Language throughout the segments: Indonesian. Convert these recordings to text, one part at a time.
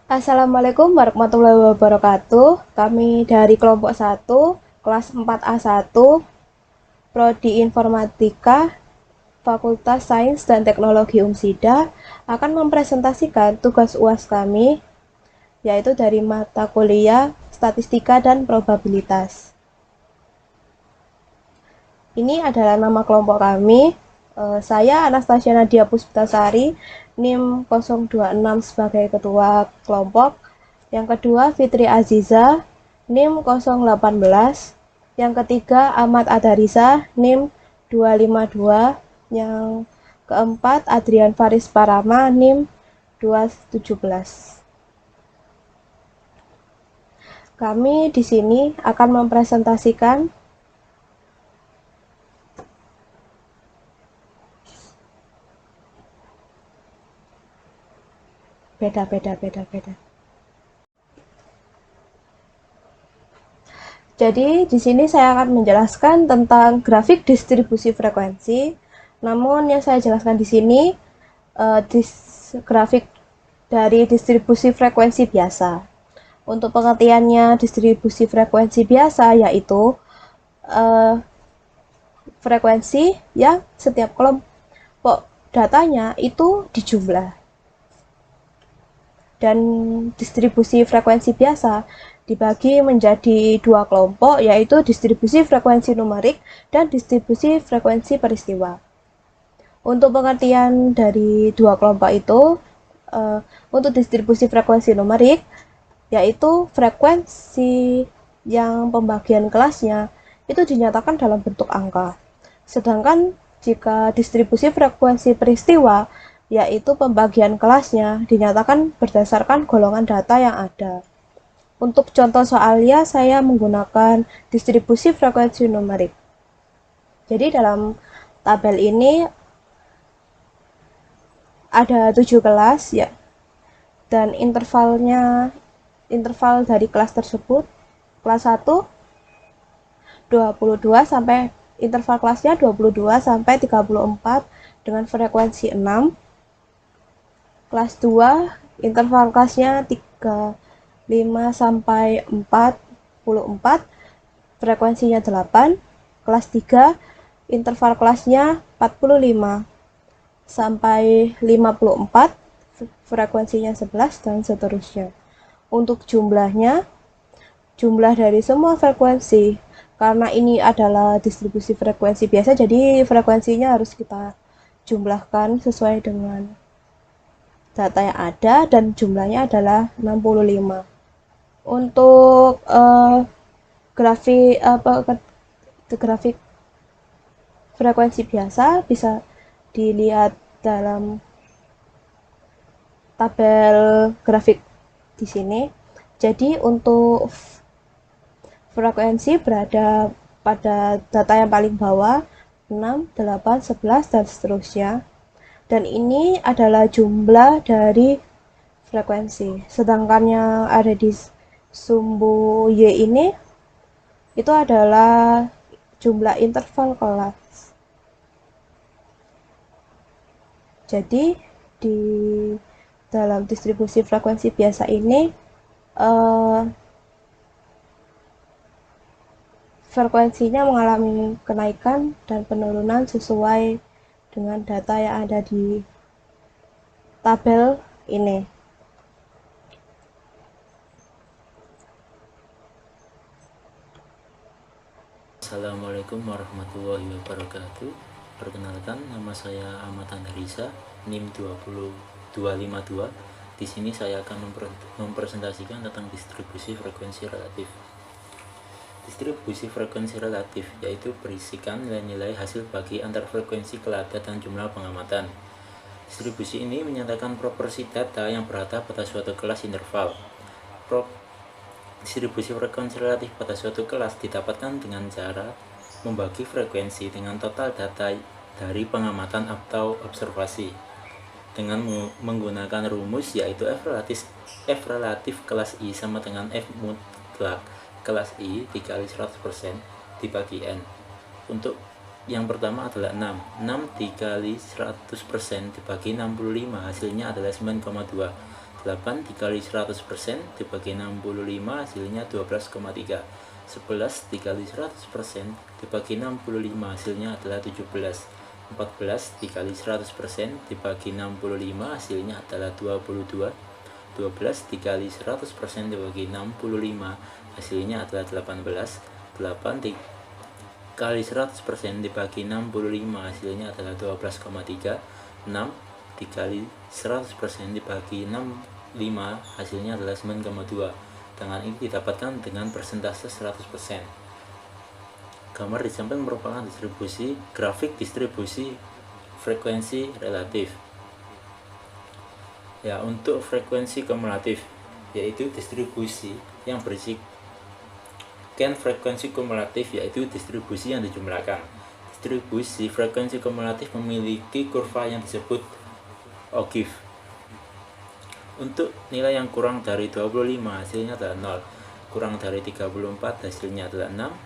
Assalamualaikum warahmatullahi wabarakatuh. Kami dari kelompok 1, kelas 4A1, Prodi Informatika, Fakultas Sains dan Teknologi Umsida, akan mempresentasikan tugas UAS kami, yaitu dari mata kuliah Statistika dan Probabilitas. Ini adalah nama kelompok kami. Saya Anastasia Nadia Puspitasari, NIM 026 sebagai ketua kelompok. Yang kedua Fitri Aziza, NIM 018. Yang ketiga Ahmad Adarisa, NIM 252. Yang keempat Adrian Faris Parama, NIM 217. Kami di sini akan mempresentasikan beda. Jadi di sini saya akan menjelaskan tentang grafik distribusi frekuensi. Namun yang saya jelaskan di sini grafik dari distribusi frekuensi biasa. Untuk pengertiannya distribusi frekuensi biasa yaitu frekuensi yang setiap kelompok datanya itu dijumlah. Dan distribusi frekuensi biasa dibagi menjadi dua kelompok, yaitu distribusi frekuensi numerik dan distribusi frekuensi peristiwa. Untuk pengertian dari dua kelompok itu, untuk distribusi frekuensi numerik, yaitu frekuensi yang pembagian kelasnya itu dinyatakan dalam bentuk angka. Sedangkan jika distribusi frekuensi peristiwa, yaitu pembagian kelasnya dinyatakan berdasarkan golongan data yang ada. Untuk contoh soalnya, saya menggunakan distribusi frekuensi numerik. Jadi dalam tabel ini ada 7 kelas ya, dan interval dari kelas tersebut, kelas 1 22 sampai interval kelasnya 22 sampai 34 dengan frekuensi 6. Kelas 2 interval kelasnya 35 sampai 44, frekuensinya 8. Kelas 3 interval kelasnya 45 sampai 54, frekuensinya 11 dan seterusnya. Untuk jumlahnya, jumlah dari semua frekuensi, karena ini adalah distribusi frekuensi biasa, jadi frekuensinya harus kita jumlahkan sesuai dengan data yang ada, dan jumlahnya adalah 65. Untuk grafik frekuensi biasa bisa dilihat dalam tabel grafik di sini. Jadi untuk frekuensi berada pada data yang paling bawah, 6, 8, 11, dan seterusnya. Dan ini adalah jumlah dari frekuensi. Sedangkan yang ada di sumbu Y ini itu adalah jumlah interval kelas. Jadi di dalam distribusi frekuensi biasa ini frekuensinya mengalami kenaikan dan penurunan sesuai dengan data yang ada di tabel ini. Assalamualaikum warahmatullahi wabarakatuh. Perkenalkan, nama saya Ahmad Andarisa, NIM 20252. Di sini saya akan mempresentasikan tentang distribusi frekuensi relatif. Distribusi frekuensi relatif yaitu berisikan nilai-nilai hasil bagi antar frekuensi kelada dan jumlah pengamatan. Distribusi ini menyatakan proporsi data yang berada pada suatu kelas interval. Distribusi frekuensi relatif pada suatu kelas didapatkan dengan cara membagi frekuensi dengan total data dari pengamatan atau observasi dengan menggunakan rumus yaitu F relatif kelas I sama dengan F mutlak kelas I dikali 100% dibagi N. Untuk Yang pertama adalah 6. 6 dikali 100% dibagi 65 hasilnya adalah 9,2. 8 dikali 100% dibagi 65 hasilnya 12,3. 11 dikali 100% dibagi 65 hasilnya adalah 17. 14 dikali 100% dibagi 65 hasilnya adalah 22. 12 dikali 100% dibagi 65 hasilnya adalah 18. 8 dikali 100% dibagi 65 hasilnya adalah 12,3. 6 dikali 100% dibagi 65 hasilnya adalah 9,2. Dengan ini didapatkan dengan persentase 100%. Gambar di samping merupakan grafik distribusi frekuensi relatif. Ya, untuk frekuensi kumulatif yaitu distribusi yang berisikan frekuensi kumulatif yaitu distribusi yang dijumlahkan. Distribusi frekuensi kumulatif memiliki kurva yang disebut ogive. Untuk nilai yang kurang dari 25 hasilnya adalah 0, kurang dari 34 hasilnya adalah 6.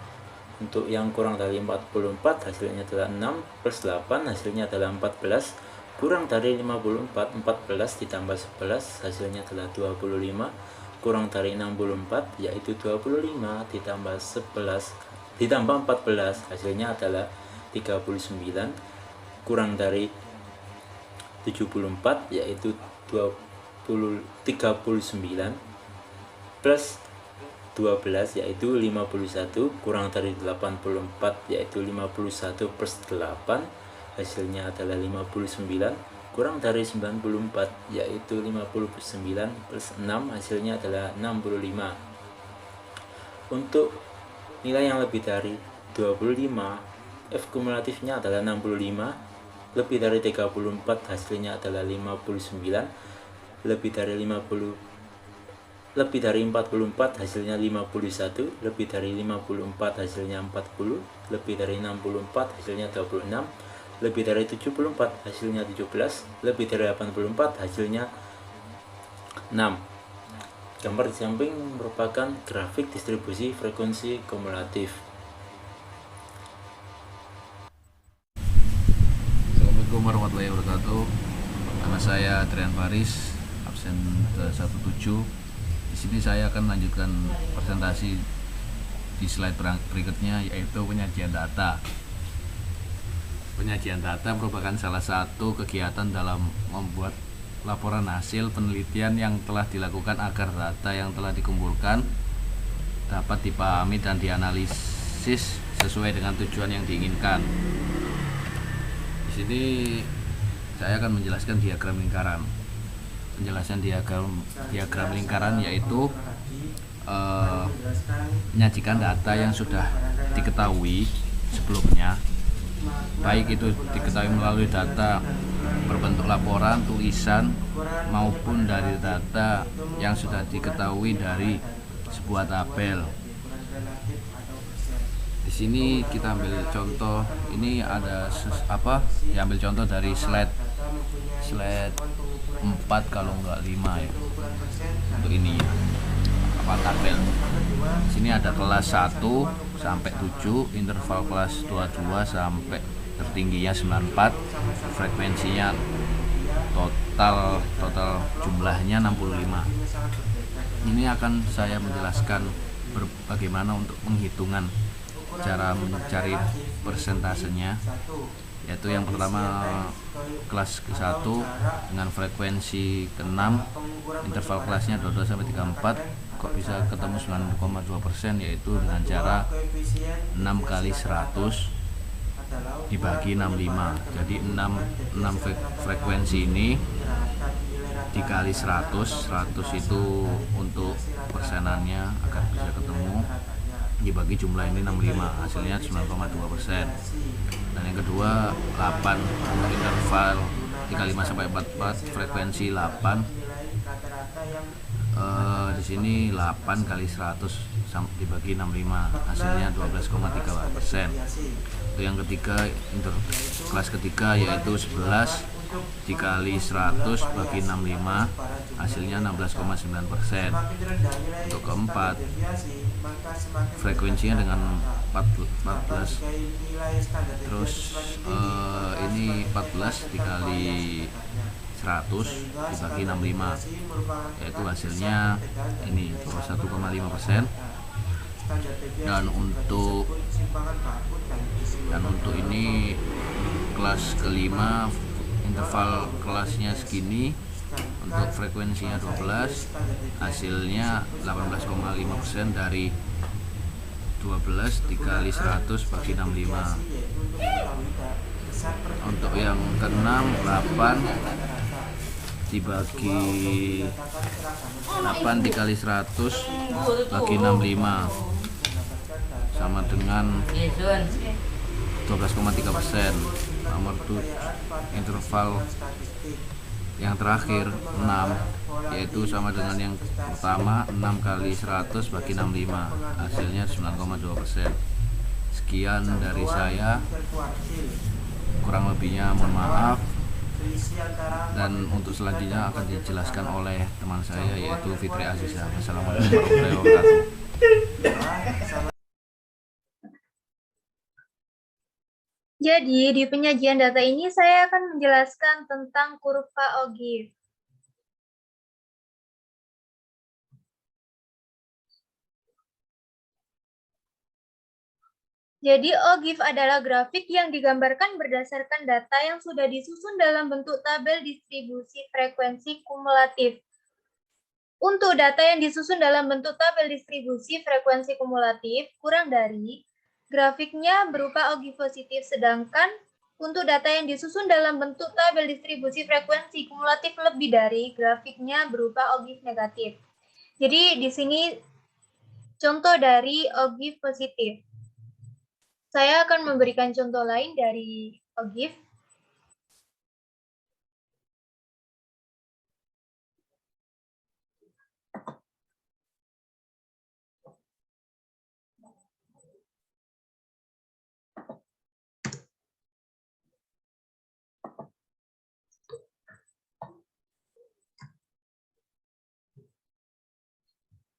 Untuk yang kurang dari 44 hasilnya adalah 6 plus 8 hasilnya adalah 14. Kurang dari 54, 14 ditambah 11 hasilnya adalah 25. Kurang dari 64 yaitu 25 ditambah 11 ditambah 14 hasilnya adalah 39. Kurang dari 74 yaitu 39 plus 12 yaitu 51. Kurang dari 84 yaitu 51 plus 8 hasilnya adalah 59. Kurang dari 94 yaitu 59 plus 6 hasilnya adalah 65. Untuk nilai yang lebih dari 25 F kumulatifnya adalah 65. Lebih dari 34 hasilnya adalah 59. Lebih dari 44 hasilnya 51. Lebih dari 54 hasilnya 40. Lebih dari 64 hasilnya 26. Lebih dari 74 hasilnya 17. Lebih dari 84 hasilnya 6. Gambar di samping merupakan grafik distribusi frekuensi kumulatif. Assalamualaikum warahmatullahi wabarakatuh. Nama saya Trian Faris, absen 17. Di sini saya akan melanjutkan presentasi di slide berikutnya, yaitu penyajian data. Penyajian data merupakan salah satu kegiatan dalam membuat laporan hasil penelitian yang telah dilakukan agar data yang telah dikumpulkan dapat dipahami dan dianalisis sesuai dengan tujuan yang diinginkan. Di sini saya akan menjelaskan diagram lingkaran. Penjelasan diagram lingkaran yaitu menyajikan data yang sudah diketahui sebelumnya, baik itu diketahui melalui data berbentuk laporan, tulisan, maupun dari data yang sudah diketahui dari sebuah tabel. Di sini kita ambil contoh, ini ada diambil contoh dari slide 4 kalau enggak 5 ya. Untuk ini ya, tabel. Di sini ada kelas 1 sampai 7, interval kelas 22 sampai tertingginya 94, frekuensinya total jumlahnya 65. Ini akan saya menjelaskan bagaimana untuk penghitungan cara mencari persentasenya, yaitu yang pertama kelas ke-1 dengan frekuensi ke-6, interval kelasnya 22 sampai 34. Kok bisa ketemu 9,2%, yaitu dengan cara 6 kali 100 dibagi 65. Jadi 6 frekuensi ini dikali 100 itu untuk persenannya agar bisa ketemu, dibagi jumlah ini 65, hasilnya 9,2%. Dan yang kedua 8 untuk interval 35 sampai 44, frekuensi 8. Di sini 8 kali 100 dibagi 65, hasilnya 12,3%. Itu yang ketiga, kelas ketiga yaitu 11 dikali 100 bagi 65, hasilnya 16,9%. Untuk keempat, frekuensinya dengan 14, terus ini 14 dikali 100 dibagi 65, yaitu hasilnya ini 21,5%. Dan untuk ini kelas kelima, interval kelasnya segini, untuk frekuensinya 12, hasilnya 18,5% dari 12 dikali 100 bagi 65. Untuk yang keenam, 8 dibagi 8 dikali 100 bagi 65 sama dengan 12,3%. Nomor 7, interval yang terakhir 6, yaitu sama dengan yang pertama, 6 kali 100 bagi 65, hasilnya 9,2%. Sekian dari saya, kurang lebihnya mohon maaf. Dan untuk selanjutnya akan dijelaskan oleh teman saya, yaitu Fitri Azizah. Assalamualaikum warahmatullahi wabarakatuh. Jadi, di penyajian data ini saya akan menjelaskan tentang kurva Ogif. Jadi, Ogif adalah grafik yang digambarkan berdasarkan data yang sudah disusun dalam bentuk tabel distribusi frekuensi kumulatif. Untuk data yang disusun dalam bentuk tabel distribusi frekuensi kumulatif, kurang dari grafiknya berupa Ogif positif, sedangkan untuk data yang disusun dalam bentuk tabel distribusi frekuensi kumulatif lebih dari, grafiknya berupa Ogif negatif. Jadi di sini contoh dari Ogif positif. Saya akan memberikan contoh lain dari Ogif.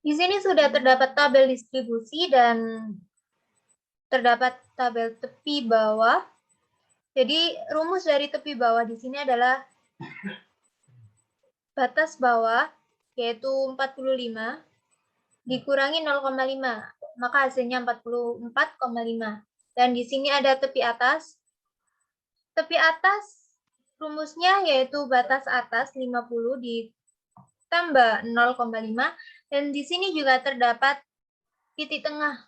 Di sini sudah terdapat tabel distribusi dan terdapat tabel tepi bawah. Jadi rumus dari tepi bawah di sini adalah batas bawah, yaitu 45, dikurangi 0,5, maka hasilnya 44,5. Dan di sini ada tepi atas. Tepi atas rumusnya yaitu batas atas 50 ditambah 0,5, dan di sini juga terdapat titik tengah.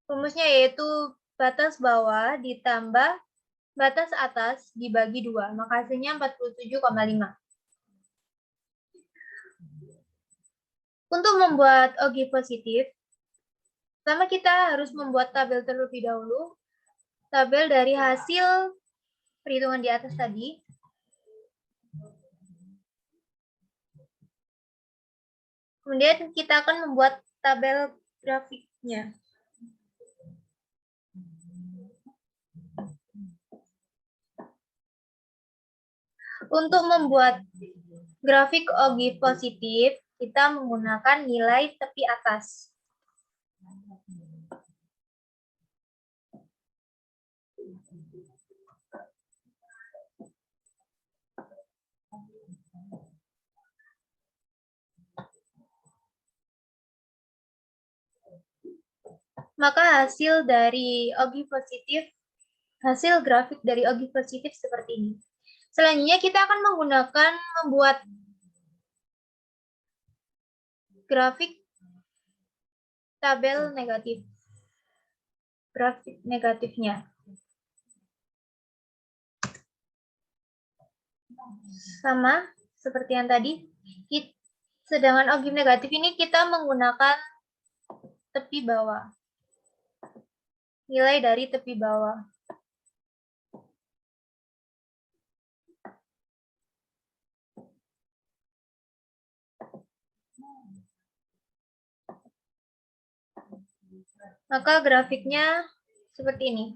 Rumusnya yaitu batas bawah ditambah batas atas dibagi 2, maka hasilnya 47,5. Untuk membuat Ogif positif, pertama kita harus membuat tabel terlebih dahulu. Tabel dari hasil perhitungan di atas tadi. Kemudian kita akan membuat tabel grafiknya. Untuk membuat grafik Ogif positif, kita menggunakan nilai tepi atas. Maka hasil dari Ogif positif, hasil grafik dari Ogif positif seperti ini. Selanjutnya kita akan menggunakan membuat grafik tabel negatif. Grafik negatifnya. Sama seperti yang tadi. Sedangkan Ogif negatif ini kita menggunakan tepi bawah. Nilai dari tepi bawah. Maka grafiknya seperti ini.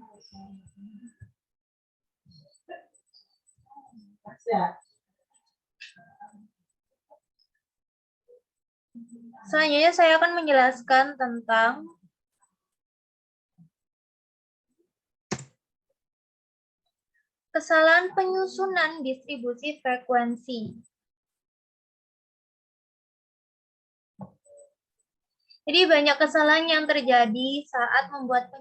Selanjutnya saya akan menjelaskan tentang kesalahan penyusunan distribusi frekuensi. Jadi banyak kesalahan yang terjadi saat membuat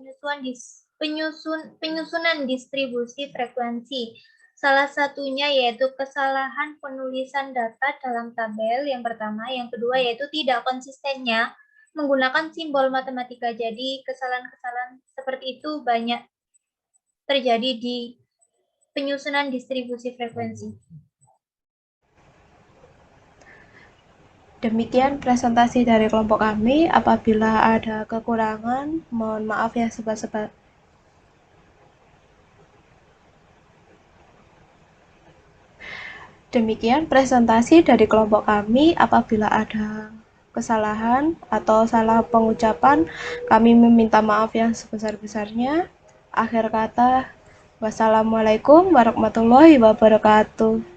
penyusunan distribusi frekuensi. Salah satunya yaitu kesalahan penulisan data dalam tabel yang pertama, yang kedua yaitu tidak konsistennya menggunakan simbol matematika. Jadi kesalahan-kesalahan seperti itu banyak terjadi di penyusunan distribusi frekuensi. Demikian presentasi dari kelompok kami. Apabila ada kekurangan, mohon maaf ya sebab-sebab. Demikian presentasi dari kelompok kami. Apabila ada kesalahan atau salah pengucapan, kami meminta maaf yang sebesar-besarnya. Akhir kata, wassalamualaikum warahmatullahi wabarakatuh.